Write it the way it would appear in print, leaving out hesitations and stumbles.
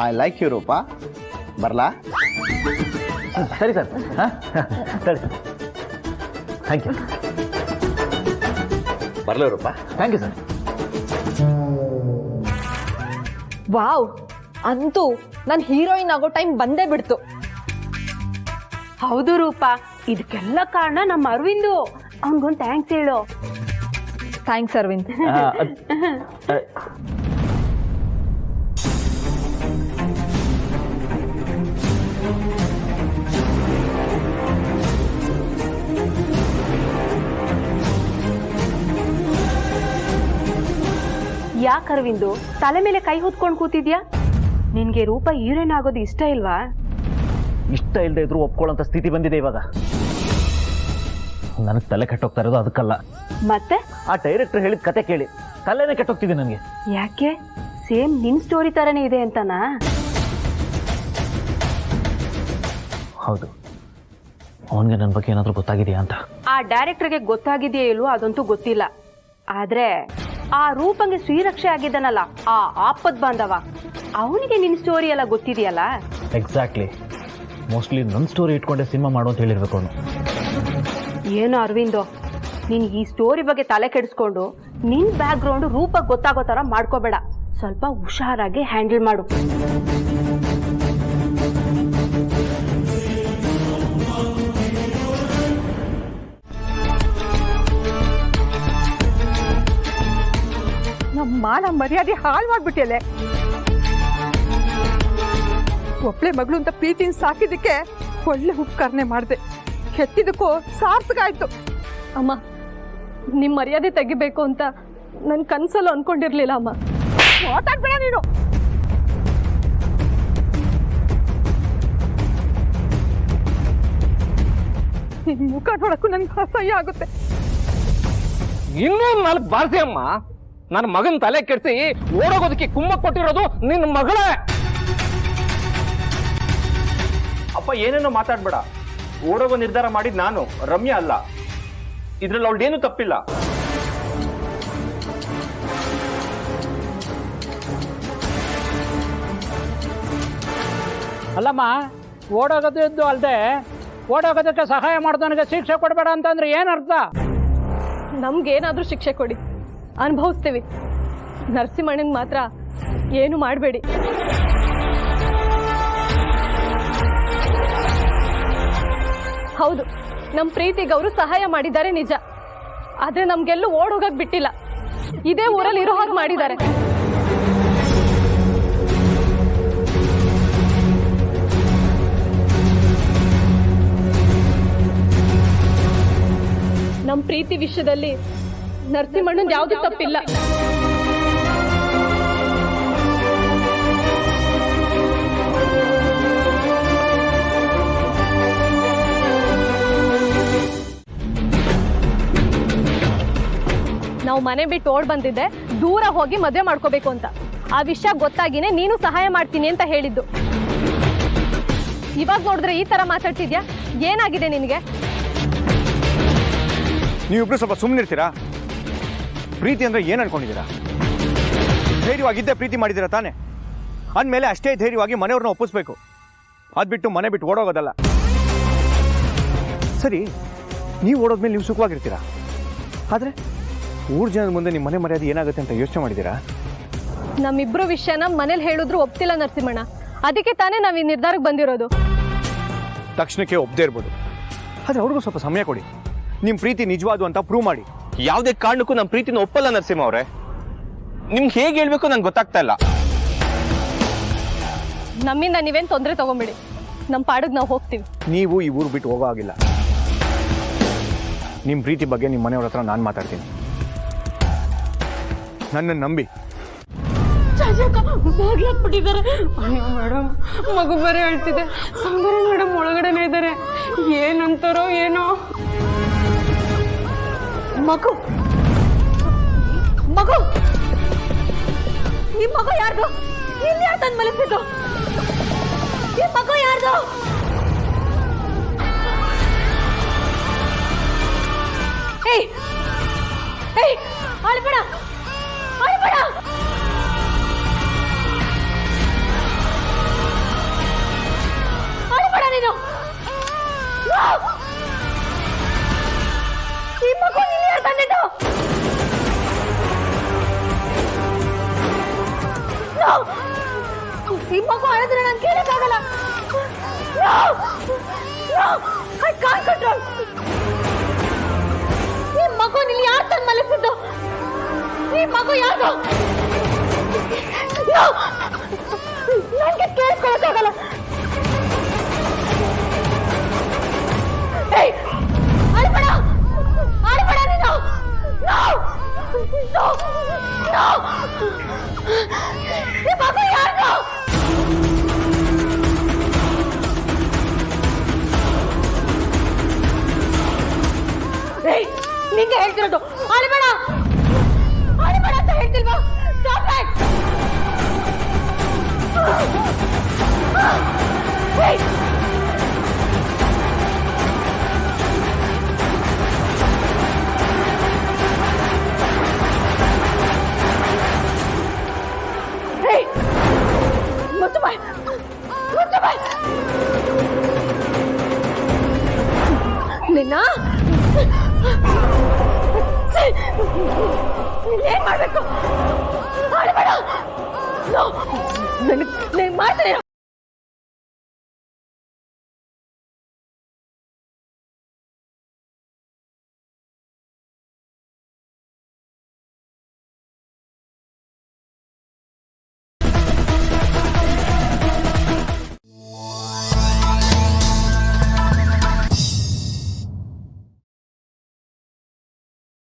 I like you Roopa. ಬರಲಾ? ಸರಿ sir. ಹಾಂ ಸರಿ ಸರ್. Thank you. ಬರಲೇ Rupa? Thank you sir. Wow, ಅಂತೂ ನಾನು ಹೀರೋಯಿನ್ ಆಗೋ ಟೈಮ್ ಬಂದೇ ಬಿಡ್ತು. ಹೌದು ರೂಪಾ, ಇದಕ್ಕೆಲ್ಲ ಕಾರಣ ನಮ್ಮ ಅರವಿಂದು. ಅವನಿಗೊಂದು ಥ್ಯಾಂಕ್ಸ್ ಹೇಳು. ಥ್ಯಾಂಕ್ಸ್ ಅರವಿಂದ್. ಯಾಕೆ ಅರವಿಂದು ತಲೆ ಮೇಲೆ ಕೈ ಹೊತ್ಕೊಂಡು ಕೂತಿದ್ಯಾ? ನಿನ್ಗೆ ರೂಪ ಹೀರೋಯಿನ್ ಆಗೋದು ಇಷ್ಟ ಇಲ್ವಾ? ಇಷ್ಟ ಇಲ್ಲದೆ ಇದ್ರು ಒಪ್ಕೊಳ್ಳೋಂಥ ಸ್ಥಿತಿ ಬಂದಿದೆ ಇವಾಗ. ನನಗೆ ತಲೆ ಕೆಟ್ಟೋಗ್ತಾ ಇರೋದು ಅದಕ್ಕಲ್ಲ, ಮತ್ತೆ ಆ ಡೈರೆಕ್ಟರ್ ಹೇಳಿದ ಕತೆ ಕೇಳಿ ತಲೆನೇ ಕೆಟ್ಟೋಗ್ತಿದೆ ನನಗೆ. ಯಾಕೆ? ಸೇಮ್ ನಿನ್ ಸ್ಟೋರಿ ತರನೇ ಇದೆ ಅಂತನಾ? ಹೌದು, ಅವನಿಗೆ ನನ್ನ ಬಗ್ಗೆ ಏನಾದರೂ ಗೊತ್ತಾಗಿದೆಯಾ ಅಂತ. ಆ ಡೈರೆಕ್ಟರ್ಗೆ ಗೊತ್ತಾಗಿದೆಯೋ ಇಲ್ವೋ ಅದಂತೂ ಗೊತ್ತಿಲ್ಲ. ಆದ್ರೆ ಆ ರೂಪಂಗೆ ಶ್ರೀರಕ್ಷೆ ಆಗಿದ್ದಾನಲ್ಲ, ಆ ಆಪದ್ ಬಾಂಧವ, ಅವನಿಗೆ ನಿನ್ ಸ್ಟೋರಿ ಎಲ್ಲ ಗೊತ್ತಿದೆಯಲ್ಲ. ಎಕ್ಸಾಕ್ಟ್ಲಿ. ಮೋಸ್ಟ್ಲಿ ನನ್ನ ಸ್ಟೋರಿ ಇಟ್ಕೊಂಡೆ ಸಿನಿಮಾ ಮಾಡು ಅಂತ ಹೇಳಿರ್ಬೇಕು ಅವನು. ಏನು ಅರವಿಂದು, ನೀನ್ ಈ ಸ್ಟೋರಿ ಬಗ್ಗೆ ತಲೆ ಕೆಡಿಸ್ಕೊಂಡು ನಿನ್ ಬ್ಯಾಕ್ ಗ್ರೌಂಡ್ ರೂಪ ಗೊತ್ತಾಗೋ ತರ ಮಾಡ್ಕೋಬೇಡ. ಸ್ವಲ್ಪ ಹುಷಾರಾಗಿ ಹ್ಯಾಂಡಲ್ ಮಾಡು. ನಮ್ಮ ಮಾನ ಮರ್ಯಾದೆ ಹಾಳು ಮಾಡ್ಬಿಟ್ಟಿಯಲೆ. ಒಬ್ಳೆ ಮಗಳು ಅಂತ ಪ್ರೀತಿನ ಸಾಕಿದಕ್ಕೆ ಒಳ್ಳೆ ಉಪಕಾರನೆ ಮಾಡಿದೆ. ಕೆತ್ತಿದಕ್ಕೂ ಸಾರ್ಥಕ ಆಯ್ತು. ಅಮ್ಮ, ನಿಮ್ಮ ಮರ್ಯಾದೆ ತೆಗಿಬೇಕು ಅಂತ ನನ್ನ ಕನಸಲ್ಲೂ ಅನ್ಕೊಂಡಿರ್ಲಿಲ್ಲ ಅಮ್ಮ. ಮಾತಾಡ್ಬೇಡ ನೀನು. ನಿನ್ ಮುಖ ನೋಡಕ್ಕೂ ನನ್ಗೆ ಅಸಹ್ಯ ಆಗುತ್ತೆ. ಇನ್ನೊಂದು 4 ಬಾರಿಸಿ ಅಮ್ಮ. ನನ್ನ ಮಗನ ತಲೆ ಕೆಡಿಸಿ ಓಡೋಗೋದಕ್ಕೆ ಕುಮ್ಮ ಕೊಟ್ಟಿರೋದು ನಿನ್ನ ಮಗಳೇ. ಅಪ್ಪ ಏನೇನೋ ಮಾತಾಡ್ಬೇಡ. ಓಡೋಗೋ ನಿರ್ಧಾರ ಮಾಡಿದ್ ನಾನು, ರಮ್ಯಾ ಅಲ್ಲ. ಇದ್ರಲ್ಲಿ ಅವಳೇನು ತಪ್ಪಿಲ್ಲ. ಅಲ್ಲಮ್ಮ, ಓಡೋಗೋದು ಅಲ್ಲದೆ ಓಡೋಗೋದಕ್ಕೆ ಸಹಾಯ ಮಾಡಿದವನಿಗೆ ಶಿಕ್ಷೆ ಕೊಡಬೇಡ ಅಂತಂದ್ರೆ ಏನರ್ಥ? ನಮ್ಗೇನಾದ್ರೂ ಶಿಕ್ಷೆ ಕೊಡಿ, ಅನುಭವಿಸ್ತೀವಿ. ನರಸಿಂಹಣ್ಣನ್ ಮಾತ್ರ ಏನು ಮಾಡಬೇಡಿ. ಹೌದು, ನಮ್ಮ ಪ್ರೀತಿಗೆ ಅವರು ಸಹಾಯ ಮಾಡಿದ್ದಾರೆ ನಿಜ. ಆದ್ರೆ ನಮ್ಗೆಲ್ಲೂ ಓಡೋಗಕ್ ಬಿಟ್ಟಿಲ್ಲ. ಇದೇ ಊರಲ್ಲಿ ಇರೋ ಹಾಗೆ ಮಾಡಿದ್ದಾರೆ. ನಮ್ಮ ಪ್ರೀತಿ ವಿಷಯದಲ್ಲಿ ನರಸಿಂಹಣ್ಣನ್ ಯಾವ್ದು ತಪ್ಪಿಲ್ಲ. ನಾವು ಮನೆ ಬಿಟ್ಟು ಓಡ್ ಬಂದಿದ್ದೆ ದೂರ ಹೋಗಿ ಮದುವೆ ಮಾಡ್ಕೋಬೇಕು ಅಂತ. ಆ ವಿಷಯ ಗೊತ್ತಾಗಿನೇ ನೀನು ಸಹಾಯ ಮಾಡ್ತೀನಿ ಅಂತ ಹೇಳಿದ್ದು. ಇವಾಗ ನೋಡಿದ್ರೆ ಈ ತರ ಮಾತಾಡ್ತಿದ್ಯಾ? ಏನಾಗಿದೆ ನಿನಗೆ? ನೀವಿಬ್ರು ಸ್ವಲ್ಪ ಸುಮ್ಮನಿರ್ತೀರಾ? ಪ್ರೀತಿ ಅಂದ್ರೆ ಏನ್ ಅನ್ಕೊಂಡಿದ್ದೀರಾ? ಧೈರ್ಯವಾಗಿದ್ದೇ ಪ್ರೀತಿ ಮಾಡಿದ್ದೀರಾ ತಾನೆ? ಅಂದಮೇಲೆ ಅಷ್ಟೇ ಧೈರ್ಯವಾಗಿ ಮನೆಯವ್ರನ್ನ ಒಪ್ಪಿಸ್ಬೇಕು. ಅದ್ಬಿಟ್ಟು ಮನೆ ಬಿಟ್ಟು ಓಡೋಗೋದಲ್ಲ. ಸರಿ, ನೀವು ಓಡೋದ್ಮೇಲೆ ನೀವು ಸುಖವಾಗಿರ್ತೀರಾ. ಆದ್ರೆ ಊರ್ ಜನದ ಮುಂದೆ ನಿಮ್ಮ ಮನೆ ಮರ್ಯಾದೆ ಏನಾಗುತ್ತೆ ಅಂತ ಯೋಚನೆ ಮಾಡಿದ್ದೀರಾ? ನಮ್ಮಿಬ್ರು ವಿಷಯನ ಮನೇಲಿ ಹೇಳಿದ್ರು ಒಪ್ತಿಲ್ಲ ನರಸಿಂಹಣ್ಣ. ಅದಕ್ಕೆ ತಾನೇ ನಾವ್ ಈ ನಿರ್ಧಾರಕ್ಕೆ ಬಂದಿರೋದು. ತಕ್ಷಣಕ್ಕೆ ಒಪ್ಪದೇ ಇರ್ಬೋದು, ಆದ್ರೆ ಅವ್ರಿಗೂ ಸ್ವಲ್ಪ ಸಮಯ ಕೊಡಿ. ನಿಮ್ ಪ್ರೀತಿ ನಿಜವಾದು ಅಂತ ಪ್ರೂವ್ ಮಾಡಿ. ಯಾವುದೇ ಕಾರಣಕ್ಕೂ ನಮ್ಮ ಪ್ರೀತಿನ ಒಪ್ಪಲ್ಲ ನರಸಿಂಹ ಅವರೇ. ನಿಮ್ಗೆ ಹೇಗೆ ಹೇಳ್ಬೇಕು ನಂಗೆ ಗೊತ್ತಾಗ್ತಾ ಇಲ್ಲ. ನಮ್ಮಿಂದ ನೀವೇನ್ ತೊಂದರೆ ತಗೊಂಬಿಡಿ. ನಮ್ ಪಾಡಿಗೆ ನಾವು ಹೋಗ್ತೀವಿ. ನೀವು ಈ ಊರು ಬಿಟ್ಟು ಹೋಗೋ ಆಗಿಲ್ಲ. ನಿಮ್ಮ ಪ್ರೀತಿ ಬಗ್ಗೆ ನಿಮ್ಮ ಮನೆಯವ್ರ ಹತ್ರ ನಾನು ಮಾತಾಡ್ತೀನಿ. ನನ್ನ ನಂಬಿ. ಬಾಗ್ಲಾಕ್ಬಿಟ್ಟಿದ್ದಾರೆ. ಅಯ್ಯೋ ಮೇಡಮ್, ಮಗು ಬೇರೆ ಹೇಳ್ತಿದೆ. ಸೌಂದರ್ಯ ಮೇಡಮ್ ಒಳಗಡೆನೆ ಇದ್ದಾರೆ. ಏನಂತಾರೋ ಏನೋ. ಮಗು ಮಗು ನಿಮ್ ಮಗು ಯಾರ್ದು? ಇಲ್ಲಿ ಯಾರು ತಂದು ಮಲಗಿಸಿದ್ದು? ಈ ಮಗು ಯಾರ್ದು? ಏಯ್ ಏಯ್, ಅಳ್ಬೇಡ ಅಳ್ಬೇಡ. ನೀನು ಈ ಮಗು ನೀನು ಯಾರು ತಂದಿದ್ದು? ಈ ಮಗು ಹೇಳಿದ್ರೆ ನಾನು ಕೇಳಕ್ಕಾಗಲ್ಲ. I can't control. ಈ ಮಗು ನೀನು ಯಾರು ತಂದು ಮಲಗಿಸಿದ್ದು? ಈ ಮಗು ಯಾರು? ನನಗೆ ಕೇಳಿಸ್ಕೊಳಕ್ಕಾಗಲ್ಲ. ಅಳ್ಬೇಡ ನೀನು. ಈ ಮಗು ಯಾರು? ನಿಂಗೆ ಹೇಳ್ತಿರೋದು ಅಳ್ಬೇಡ ಅಂತ ಹೇಳ್ತಿಲ್ವಾ? Stop that! ಮುಚ್ಚು ಬಾಯ್. ನಿನ್ನ ಏನ್ ಮಾಡ್ಬೇಕು? ಅಳ್ಬೇಡ. ನೀನ್ ಮಾಡ್ತೀನಿ.